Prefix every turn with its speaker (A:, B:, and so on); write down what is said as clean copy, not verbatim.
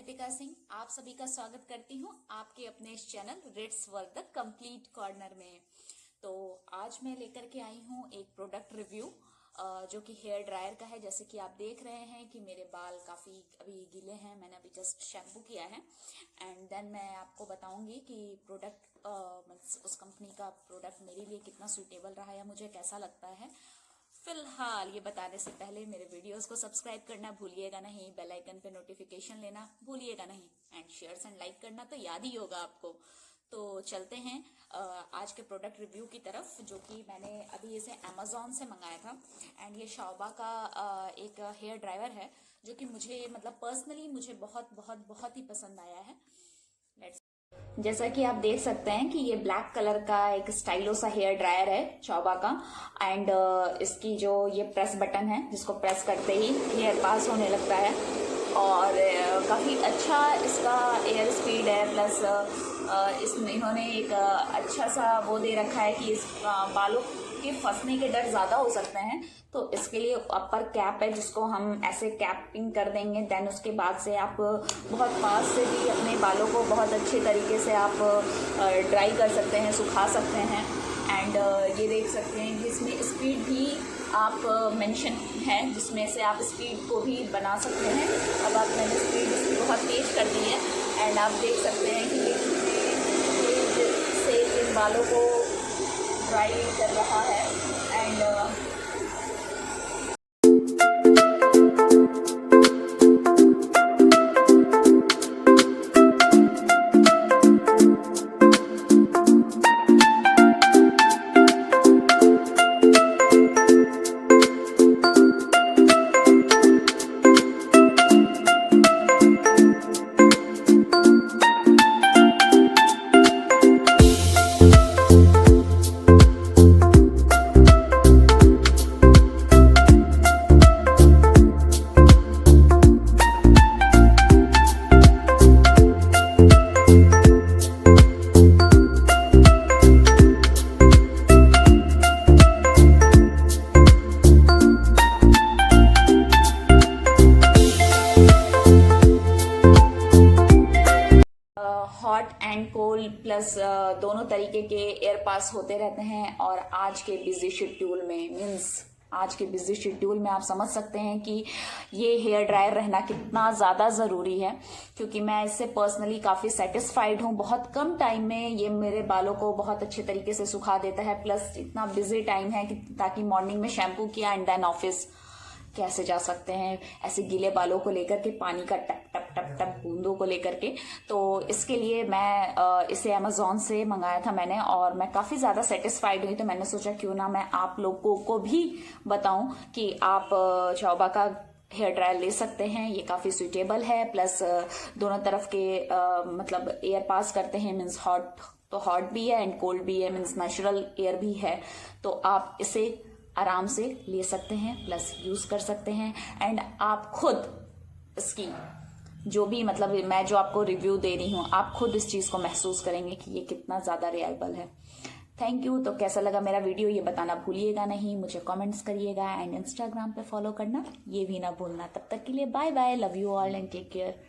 A: रितिका सिंह आप सभी का स्वागत करती हूँ आपके अपने इस channel Rits world the complete corner में। तो आज मैं लेकर के आई हूँ एक प्रोडक्ट रिव्यू जो कि हेयर ड्रायर का है। जैसे कि आप देख रहे हैं कि मेरे बाल काफ़ी अभी गीले हैं, मैंने अभी जस्ट शैम्पू किया है एंड देन मैं आपको बताऊंगी कि प्रोडक्ट उस कंपनी का प्रोडक्ट मेरे लिए कितना सूटेबल रहा या मुझे कैसा लगता है। फिलहाल ये बताने से पहले मेरे वीडियोस को सब्सक्राइब करना भूलिएगा नहीं, बेल आइकन पे नोटिफिकेशन लेना भूलिएगा नहीं एंड शेयर्स एंड लाइक करना तो याद ही होगा आपको। तो चलते हैं आज के प्रोडक्ट रिव्यू की तरफ, जो कि मैंने अभी इसे अमेजोन से मंगाया था एंड ये शाओबा का एक हेयर ड्रायर है जो कि मुझे पर्सनली मुझे बहुत बहुत बहुत ही पसंद आया है। जैसा कि आप देख सकते हैं कि ये ब्लैक कलर का एक स्टाइलो सा हेयर ड्रायर है चाओबा का एंड इसकी जो ये प्रेस बटन है जिसको प्रेस करते ही हेयर पास होने लगता है और काफ़ी अच्छा इसका एयर स्पीड है। प्लस इसमें इन्होंने एक अच्छा सा वो दे रखा है कि इस बालों के फंसने के डर ज़्यादा हो सकते हैं, तो इसके लिए अपर कैप है जिसको हम ऐसे कैपिंग कर देंगे। देन उसके बाद से आप बहुत पास से भी अपने बालों को बहुत अच्छे तरीके से आप ड्राई कर सकते हैं, सुखा सकते हैं। एंड ये देख सकते हैं कि इसमें स्पीड भी आप मेंशन है जिसमें से आप स्पीड को भी बना सकते हैं। अब आप मैंने स्पीड इसकी बहुत तेज कर दी है एंड आप देख सकते हैं कि ये तेज से इन बालों को ड्राई कर रहा है and hot and cold plus दोनों तरीके के एयर पास होते रहते हैं। और आज के बिजी शेड्यूल में आज के बिजी शेड्यूल में आप समझ सकते हैं कि ये हेयर ड्रायर रहना कितना ज़्यादा ज़रूरी है, क्योंकि मैं इससे पर्सनली काफ़ी सेटिस्फाइड हूँ। बहुत कम टाइम में ये मेरे बालों को बहुत अच्छे तरीके से सुखा देता है। प्लस इतना बिजी टाइम है कि ताकि मॉर्निंग में शैम्पू किया एंड देन ऑफिस कैसे जा सकते हैं ऐसे गीले बालों को लेकर के, पानी का टप टप टप टप बूंदों को लेकर के। तो इसके लिए मैं इसे अमेजोन से मंगाया था मैंने और मैं काफ़ी ज़्यादा सेटिस्फाइड हुई। तो मैंने सोचा क्यों ना मैं आप लोगों को भी बताऊं कि आप चाओबा का हेयर ड्रायर ले सकते हैं। ये काफ़ी सूटेबल है, प्लस दोनों तरफ के एयर पास करते हैं। मीन्स हॉट तो हॉट भी है एंड कोल्ड भी है, मीन्स नेचुरल एयर भी है। तो आप इसे आराम से ले सकते हैं, प्लस यूज कर सकते हैं एंड आप खुद इसकी जो भी मैं जो आपको रिव्यू दे रही हूँ, आप खुद इस चीज को महसूस करेंगे कि ये कितना ज्यादा रिलायबल है। Thank you. तो कैसा लगा मेरा वीडियो ये बताना भूलिएगा नहीं, मुझे कमेंट्स करिएगा एंड इंस्टाग्राम पे फॉलो करना ये भी ना भूलना। तब तक के लिए bye bye, love you all and take care.